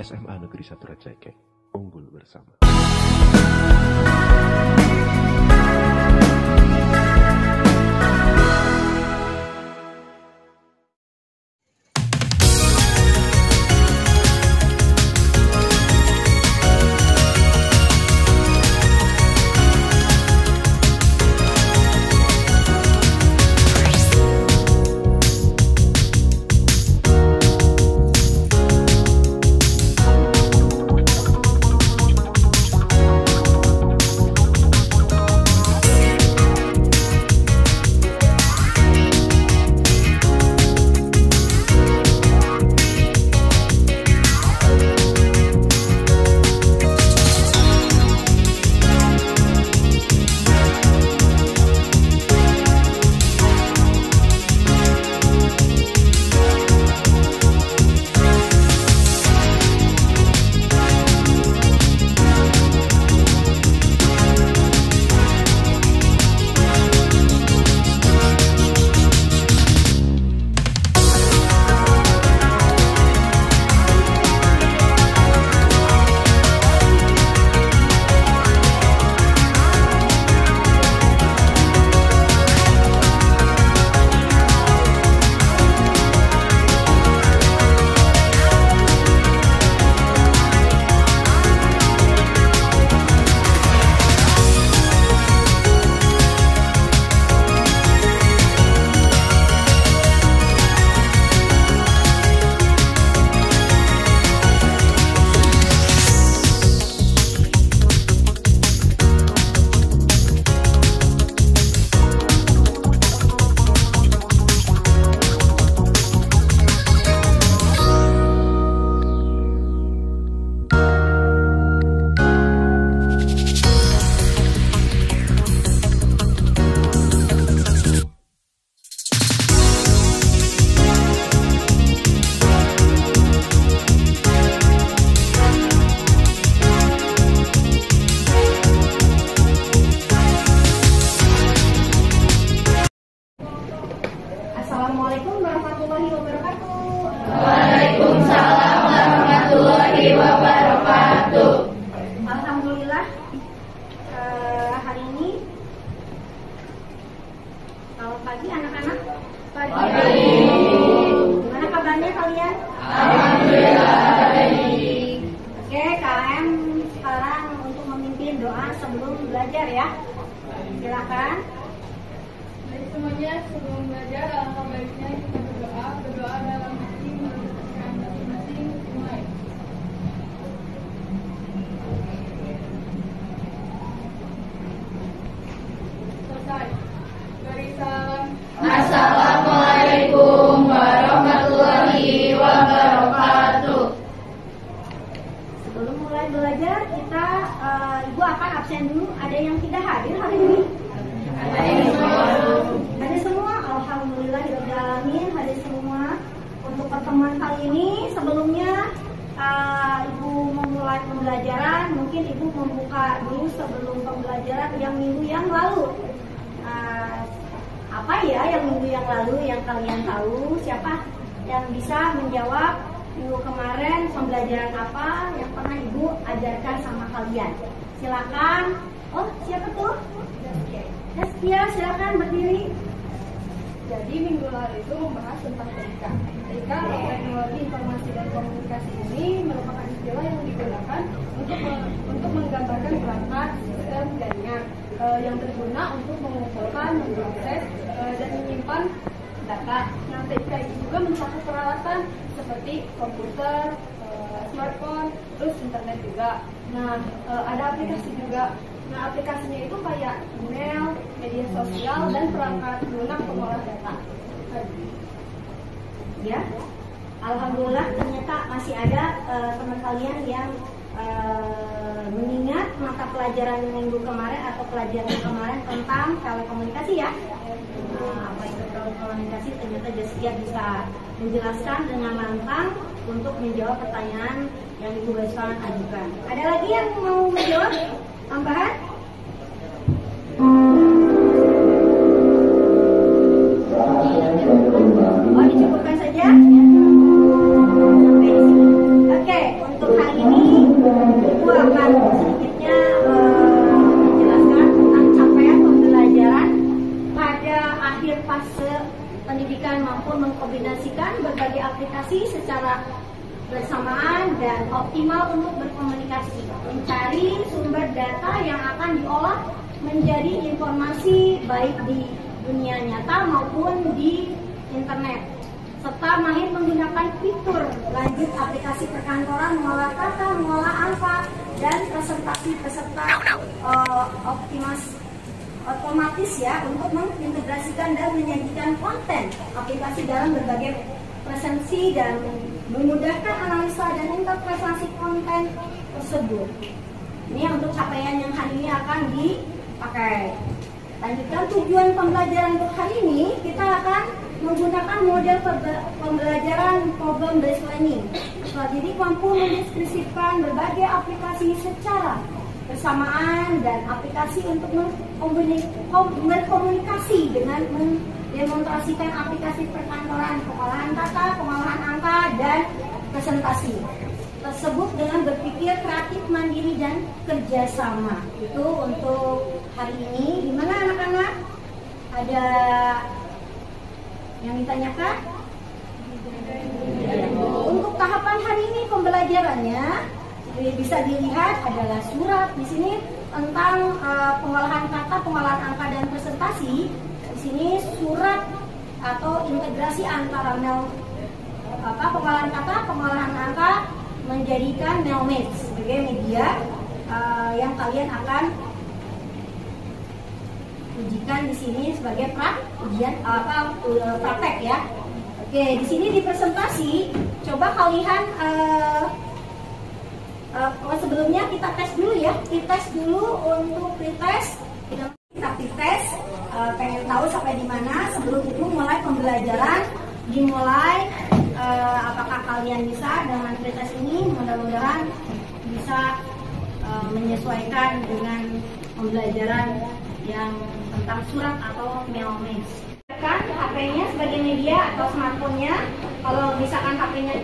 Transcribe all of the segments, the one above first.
SMA Negeri 1 Raceke, unggul bersama. Assalamualaikum warahmatullahi wabarakatuh. Waalaikumsalam warahmatullahi wabarakatuh. Alhamdulillah, hari ini selamat pagi anak-anak. Pagi. Gimana kabarnya kalian? Alhamdulillah baik. Oke, KM sekarang untuk memimpin doa sebelum belajar ya. Silakan. Baik semuanya, sebelum belajar alangkah baiknya kita berdoa dalam hati menurutkan masing-masing. Mulai. Selesai. Beri salam. Assalamualaikum warahmatullahi wabarakatuh. Sebelum mulai belajar kita Ibu akan absen dulu. Ada yang tidak hadir hari ini? Hadir semua. Alhamdulillahirobbilalamin, hadir semua. Untuk pertemuan kali ini sebelumnya Ibu memulai pembelajaran, mungkin Ibu membuka dulu sebelum pembelajaran yang minggu yang lalu. Apa ya yang minggu yang lalu yang kalian tahu? Siapa yang bisa menjawab minggu kemarin pembelajaran apa yang pernah Ibu ajarkan sama kalian? Silakan. Oh, siapa tuh? Zaskia, silakan berdiri. Jadi minggu lalu itu membahas tentang TIK. TIK atau teknologi informasi dan komunikasi ini merupakan istilah yang digunakan untuk menggambarkan perangkat sistem jaringan yang berguna untuk mengumpulkan, memproses dan menyimpan data. Nah, TIK itu juga mencakup peralatan seperti komputer, smartphone, terus internet juga. Nah, ada aplikasi juga. Nah, aplikasinya itu kayak email, media sosial, dan perangkat lunak pengolah data. Ya, alhamdulillah ternyata masih ada teman kalian yang mengingat mata pelajaran minggu kemarin atau pelajaran kemarin tentang telekomunikasi ya. Apa itu telekomunikasi? Ternyata Zaskia bisa menjelaskan dengan lantang untuk menjawab pertanyaan yang Ibu Baiswan ajukan. Ada lagi yang mau menjawab tambahan? Oh, dicukupkan saja. Sampai di sini. Oke, untuk menjadikan mampu mengkombinasikan berbagai aplikasi secara bersamaan dan optimal untuk berkomunikasi, mencari sumber data yang akan diolah menjadi informasi baik di dunia nyata maupun di internet, serta mahir menggunakan fitur lanjut aplikasi perkantoran, mengolah kata, mengolah angka, dan presentasi peserta otomatis ya untuk mengintegrasikan dan menyajikan konten aplikasi dalam berbagai presensi dan memudahkan analisa dan interpretasi konten tersebut. Ini untuk capaian yang hari ini akan dipakai. Lanjutkan tujuan pembelajaran untuk hari ini, kita akan menggunakan model pembelajaran problem based learning. Jadi mampu mendeskripsikan berbagai aplikasi secara bersamaan dan aplikasi untuk berkomunikasi dengan mendemonstrasikan aplikasi perkantoran, pengolahan kata, pengolahan angka, dan presentasi tersebut dengan berpikir kreatif, mandiri, dan kerjasama. Itu untuk hari ini. Gimana anak-anak? Ada yang ditanyakan? Untuk tahapan hari ini pembelajarannya bisa dilihat adalah surat di sini tentang pengolahan kata, pengolahan angka, dan presentasi. Di sini surat atau integrasi antara pengolahan kata, pengolahan angka menjadikan Melmate sebagai media yang kalian akan ujikan di sini sebagai praktek ya. Oke, di sini di presentasi coba kalian sebelumnya kita tes dulu ya. Kita tes dulu untuk pretest. Kita pretest pengen tahu sampai di mana. Sebelum itu mulai pembelajaran dimulai. Apakah kalian bisa dengan pretest ini? Mudah-mudahan bisa menyesuaikan dengan pembelajaran yang tentang surat atau Melmate. Kan HP-nya sebagai media atau smartphone-nya. Kalau misalkan HP-nya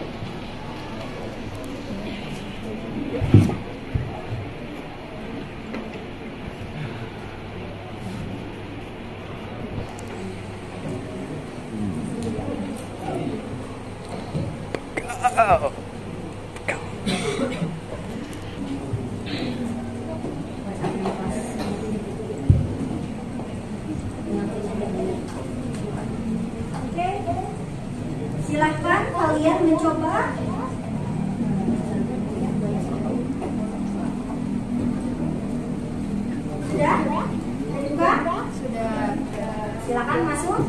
silahkan kalian mencoba. Sudah? Buka? Sudah. Silakan masuk.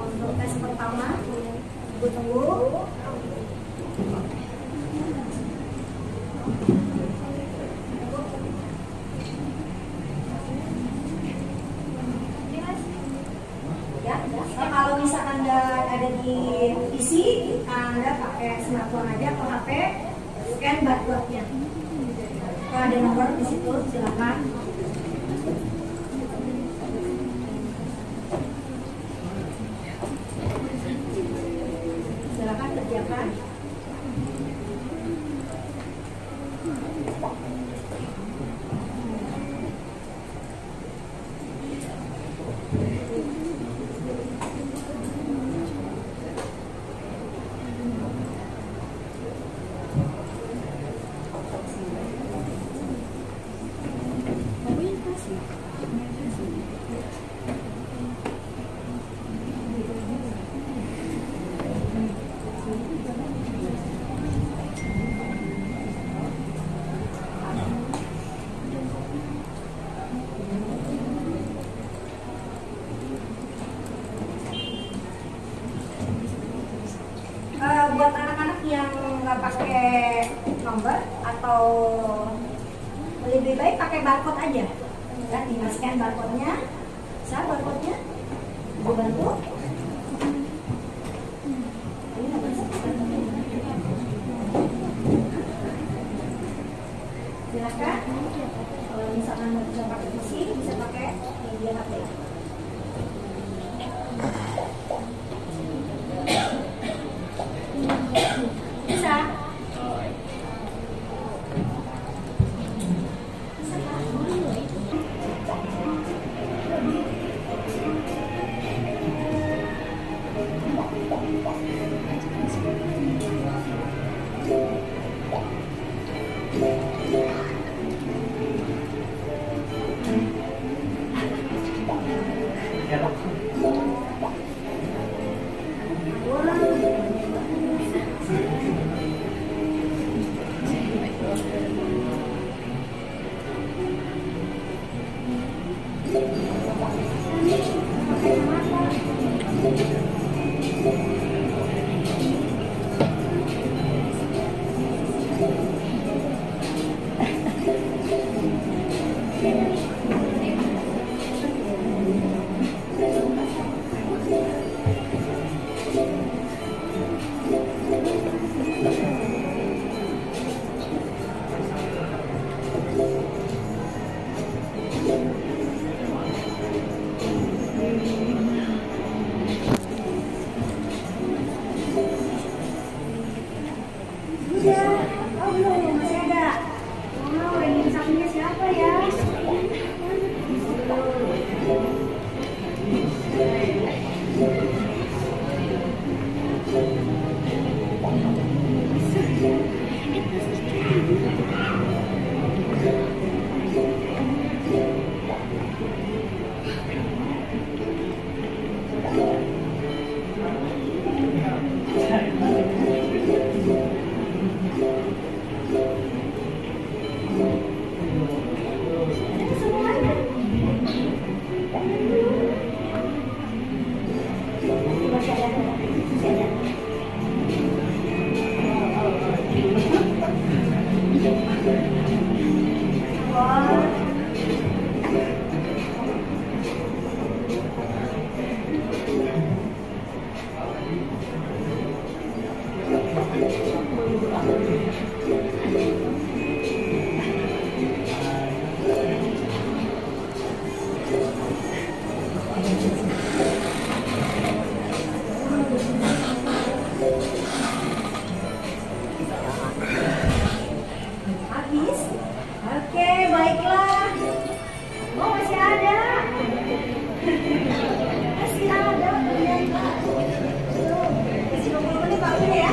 Untuk tes pertama, tunggu. Kalau misalkan ada di PC, Anda pakai smartphone aja atau HP, scan barcode-nya. Kalau ada nomor di situ, silakan. Silakan kerjakan. Buat anak-anak yang nggak pakai nomor atau lebih baik pakai barcode aja, ya, tinggal scan barcode-nya. Bisa barcode-nya? Ibu bantu. Silakan. Kalau misalkan nggak bisa pakai PC, bisa pakai media HP. Bisa. Bisa. Habis? Oke, baiklah. Oh, masih ada. Masih ada ternyata. Masih 20 menit Pak Bunda ya.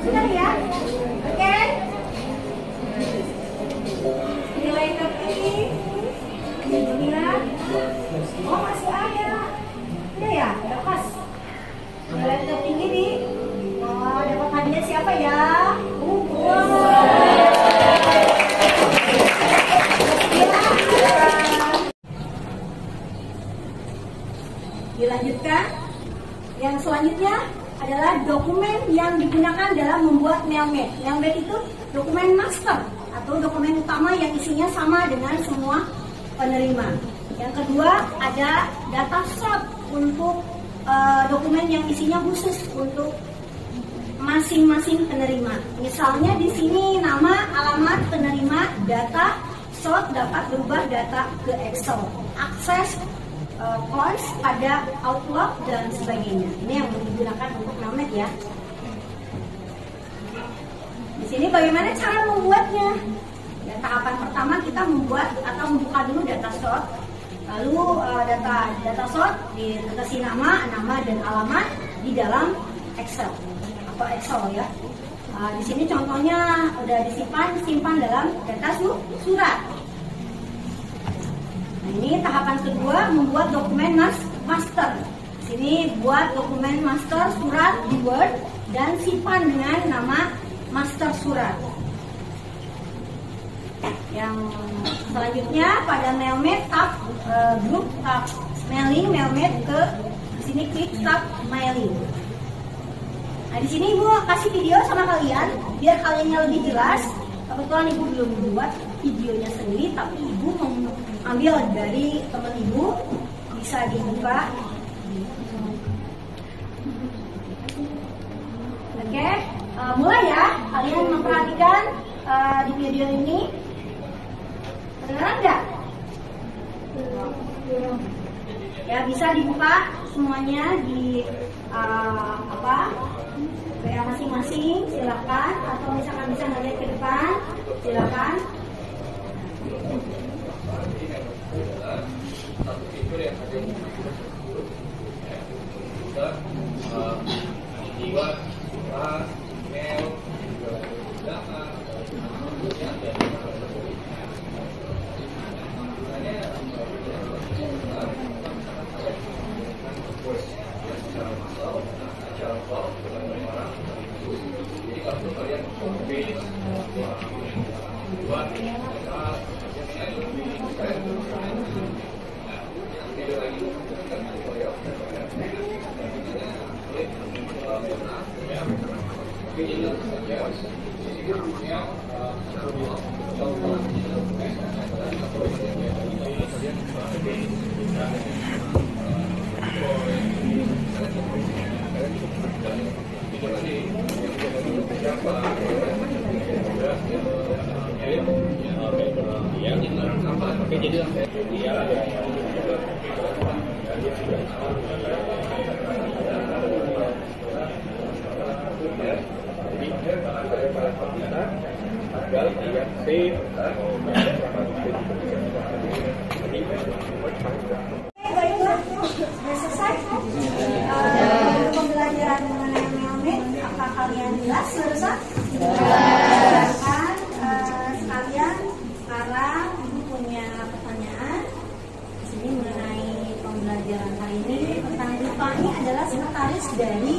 Sudah ya? Oke. Nilai tertinggi. Lihat. Oh, masih ada. Udah ya? Udah pas. Nilai tertinggi nih. Oh, dapat hadiah siapa ya? Dilanjutkan. Yang selanjutnya adalah dokumen yang digunakan dalam membuat mailmat. Mailmat itu dokumen master atau dokumen utama yang isinya sama dengan semua penerima. Yang kedua ada data short untuk dokumen yang isinya khusus untuk masing-masing penerima. Misalnya di sini nama, alamat penerima, data short dapat berubah data ke Excel, akses coins pada Outlook dan sebagainya. Ini yang digunakan untuk mailmat ya. Di sini bagaimana cara membuatnya? Ya, tahapan pertama kita membuat atau membuka dulu data short. Lalu data short dikasih nama dan alamat di dalam Excel atau Excel ya. Di sini contohnya udah disimpan dalam data surat. Nah, ini tahapan kedua membuat dokumen master. Di sini buat dokumen master surat di Word dan simpan dengan nama master surat. Yang selanjutnya pada mailmat tab grup tab mailing mailmat ke sini klik tab mailing. Nah di sini Ibu kasih video sama kalian biar kaliannya lebih jelas. Kebetulan Ibu belum buat videonya sendiri, tapi Ibu mengambil dari teman Ibu, bisa dibuka. Oke, mulai ya. Kalian memperhatikan di video ini. Kedengaran nggak? Ya bisa dibuka semuanya di WA masing-masing, silakan. Atau misalkan bisa ngeliat ke depan, silakan. Baiklah, sudah selesai pembelajaran mengenai melmet. Apa kalian jelas? Selesai? Kan sekalian sekarang ibu punya pertanyaan di sini mengenai pembelajaran hari ini. Tentang Lupa ini adalah sekretaris dari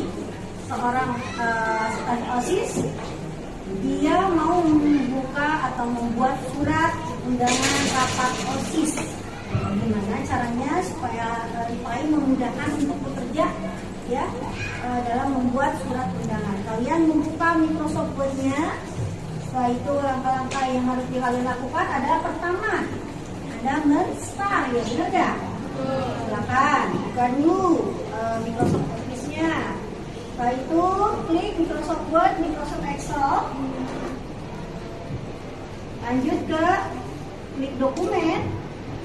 seorang sekretaris OSIS. Dia mau membuka atau membuat surat undangan rapat OSIS. Gimana caranya supaya LIPAI memudahkan untuk bekerja ya dalam membuat surat undangan. Kalian membuka Microsoft Word-nya. Setelah itu langkah-langkah yang harus kalian lakukan adalah pertama, Anda men-start, ya benar gak? Silakan buka dulu Microsoft Office-nya. Setelah itu klik Microsoft Word, Microsoft Excel. Lanjut ke klik dokumen.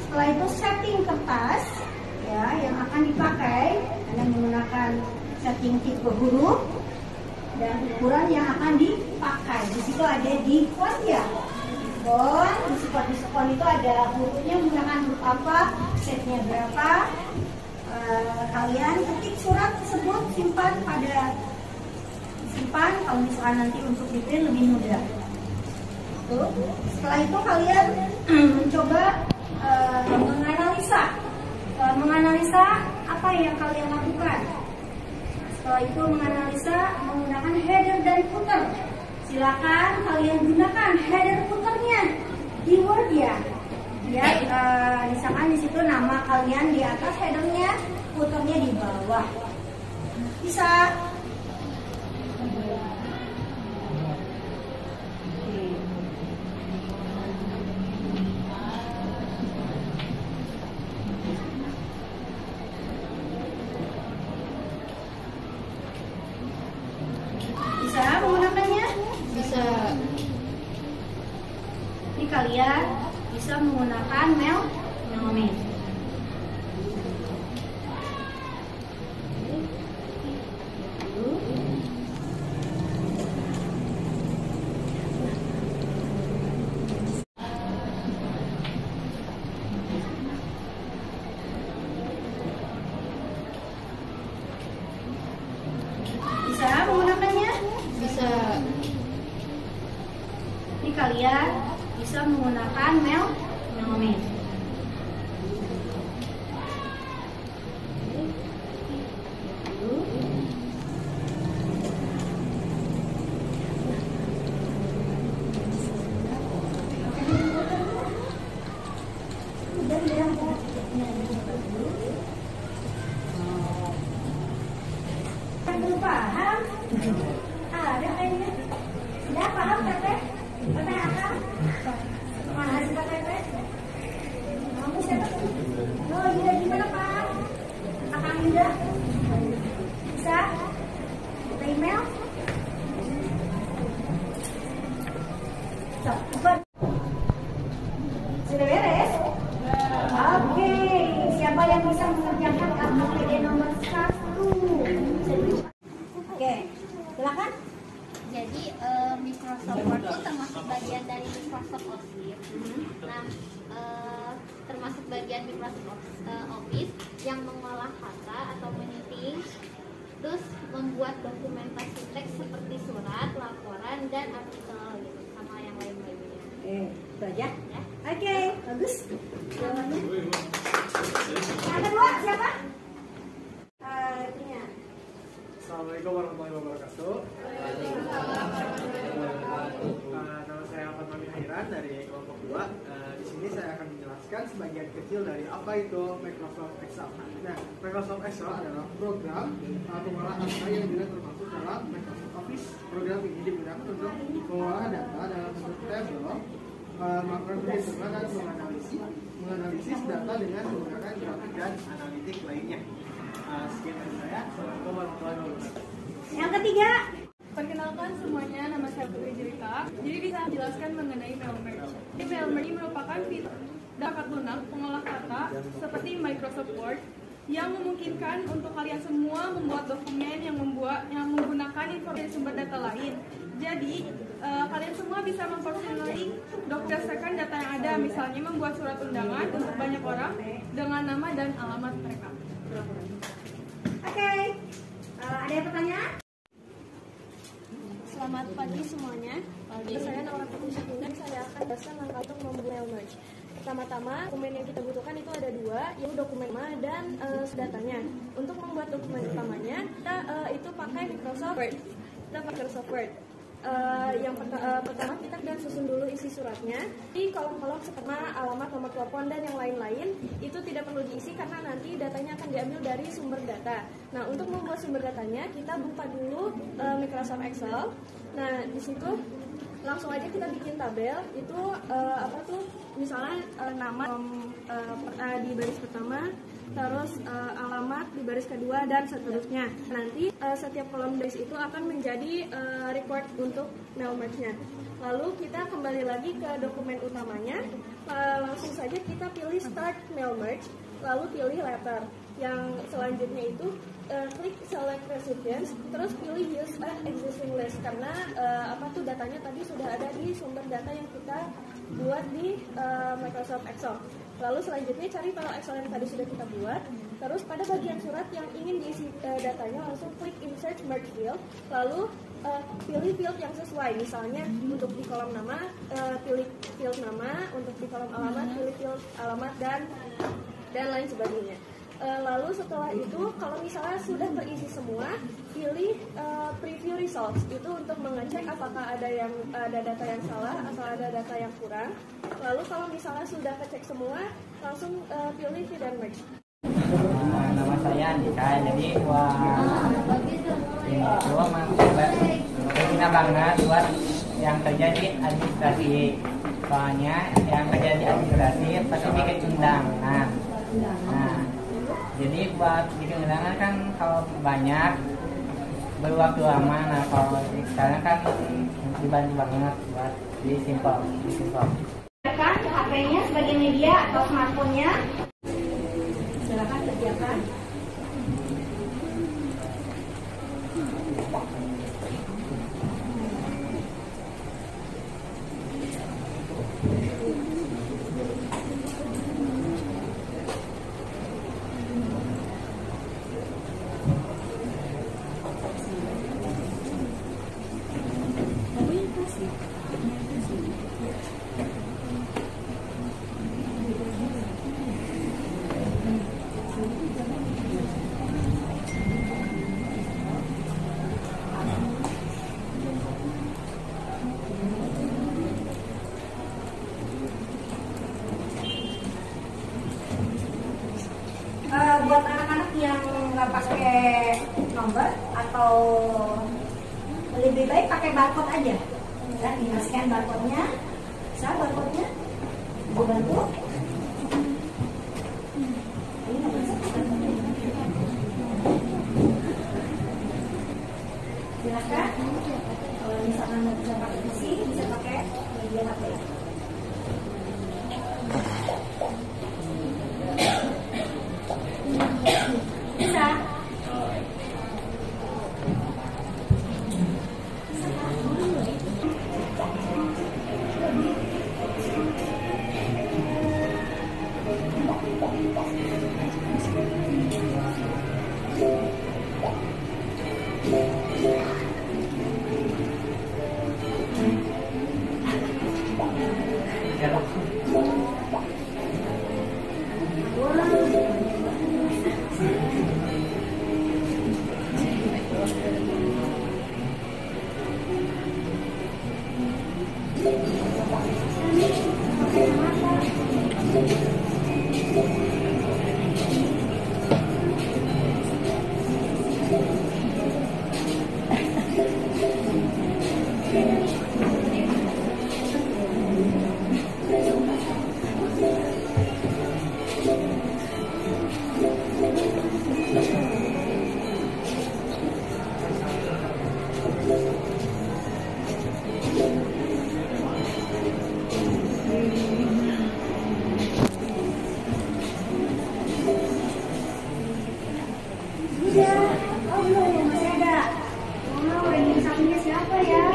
Setelah itu setting kertas ya yang akan dipakai. Anda menggunakan setting tipe huruf dan ukuran yang akan dipakai. Di situ ada di font ya. Font, di font itu ada hurufnya menggunakan huruf apa, setnya berapa. Kalian ketik surat tersebut, simpan kalau misalkan nanti untuk di print lebih mudah. Tuh. Setelah itu kalian mencoba menganalisa apa yang kalian lakukan. Setelah itu menganalisa menggunakan header dan footer. Silakan kalian gunakan header footernya di Word ya. Ya, misalkan di situ nama kalian di atas headernya, footernya di bawah. Bisa. Bisa menggunakannya? Bisa. Jadi kalian bisa menggunakan melmet. Bisa menggunakannya? Bisa. Jadi kalian bisa menggunakan melmet. Belum paham? Ada kayaknya. Sudah paham Teteh? Teteh apa? Mana sih Teteh? Kamu siapa? Oh iya, gimana Pak? Akang Yuda? Bisa? Kita email? So, cepat. Sudah beres? Oke, siapa yang bisa mengerjakan KPD nomor 1? Oke, silakan. Jadi Microsoft Word itu termasuk bagian dari Microsoft Office. Nah, termasuk bagian Microsoft Office yang mengolah kata atau menyuting, terus membuat dokumentasi teks seperti surat, laporan, dan artikel gitu, sama yang lain-lainnya. Itu aja. Ya. Oke, bagus. Yang kedua siapa? Tina. Assalamualaikum warahmatullahi wabarakatuh. Nama saya Ahmad Mamin Hairan dari kelompok 2. Di sini saya akan menjelaskan sebagian kecil dari apa itu Microsoft Excel. Nah, Microsoft Excel adalah program pengolah angka yang juga termasuk dalam Microsoft Office program. program ini digunakan untuk mengolah data dalam bentuk tabel, melakukan perhitungan dan menganalisis data dengan menggunakan grafik dan analitik lainnya. Sekian dari saya. Assalamualaikum warahmatullahi wabarakatuh. Yang ketiga, Perkenalkan semuanya, nama saya Putri Jelita. Jadi bisa menjelaskan mengenai mail merge. Mail merge merupakan fitur dapat lunak pengolah kata seperti Microsoft Word yang memungkinkan untuk kalian semua membuat dokumen yang menggunakan informasi sumber data lain. Jadi kalian semua bisa memperoleh berdasarkan data yang ada, misalnya membuat surat undangan untuk banyak orang dengan nama dan alamat mereka. oke. Ada yang pertanyaan? Selamat pagi semuanya. Saya Naura Putri dan saya akan jelaskan langkah untuk membuat mail merge. Pertama-tama, dokumen yang kita butuhkan itu ada dua, yaitu dokumen utama dan datanya. Untuk membuat dokumen utamanya, kita itu pakai Microsoft Word. Kita pakai Microsoft Word. Pertama kita susun dulu isi suratnya. Di kolom-kolom seperti alamat, nomor telepon dan yang lain-lain itu tidak perlu diisi karena nanti datanya akan diambil dari sumber data. Nah, untuk membuat sumber datanya kita buka dulu Microsoft Excel. Nah, di situ langsung aja kita bikin tabel. Itu misalnya nama di baris pertama, terus alamat di baris kedua dan seterusnya. Nanti setiap kolom baris itu akan menjadi record untuk mail merge-nya. Lalu kita kembali lagi ke dokumen utamanya. Langsung saja kita pilih start mail merge, lalu pilih letter. Yang selanjutnya itu klik select recipients, terus pilih use existing list karena datanya tadi sudah ada di sumber data yang kita buat di Microsoft Excel. Lalu selanjutnya cari file Excel yang tadi sudah kita buat. Terus pada bagian surat yang ingin diisi datanya langsung klik insert merge field. Lalu pilih field yang sesuai. Misalnya untuk di kolom nama pilih field nama, untuk di kolom alamat pilih field alamat dan lain sebagainya. Lalu setelah itu kalau misalnya sudah terisi semua, pilih preview results. Itu untuk mengecek apakah ada data yang salah atau ada data yang kurang. Lalu kalau misalnya sudah kecek semua, langsung pilih view dan merge. Nama saya Andika, jadi berguna banget buat yang kerja di administrasi. Soalnya yang kerja di administrasi pasti bikin undangan. Nah, jadi buat bikin undangan kan kalau banyak berwaktu lama. Nah, kalau sekarang kan dibantu banget buat di simple. Silakan HP-nya sebagai media atau smartphone-nya. Silakan kerjakan. Buat anak-anak yang nggak pakai nomor atau lebih baik pakai barcode aja, ya, tinggal scan barcode-nya, bisa barcode-nya, dibantu. Silakan. Kalau misalkan nggak bisa pakai PC, bisa pakai media HP. Bisa. Oh belum, masih ada. Wow, ranking satunya siapa ya?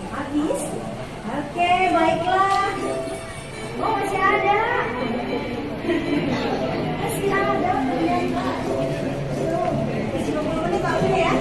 Habis? Oke, baiklah. Oh, masih ada. Masih ada ternyata. Masih 20 menit Pak udah ya?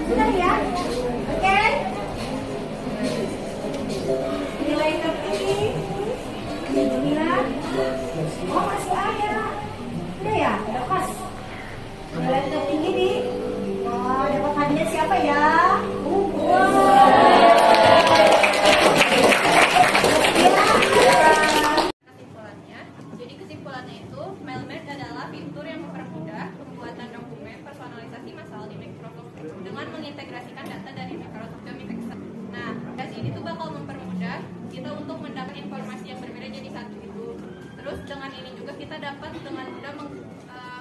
Sudah ya? Oke. Nilai tertinggi 9. Oh, masih ada. Sudah ya? Udah pas. Nilai tertinggi di dapat hadiah siapa ya? Kesimpulannya itu, Mailmerge adalah fitur yang mempermudah pembuatan dokumen personalisasi massal di Microsoft dengan mengintegrasikan data dari Microsoft Document Excel. Nah, dari ini tuh bakal mempermudah kita untuk mendapat informasi yang berbeda jadi satu itu. Terus dengan ini juga kita dapat dengan mudah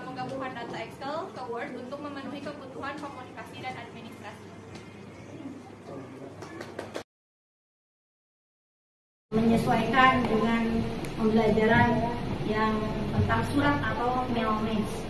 menggabungkan data Excel ke Word untuk memenuhi kebutuhan komunikasi dan administrasi. Menyesuaikan dengan pembelajaran yang tentang surat atau mailmerge.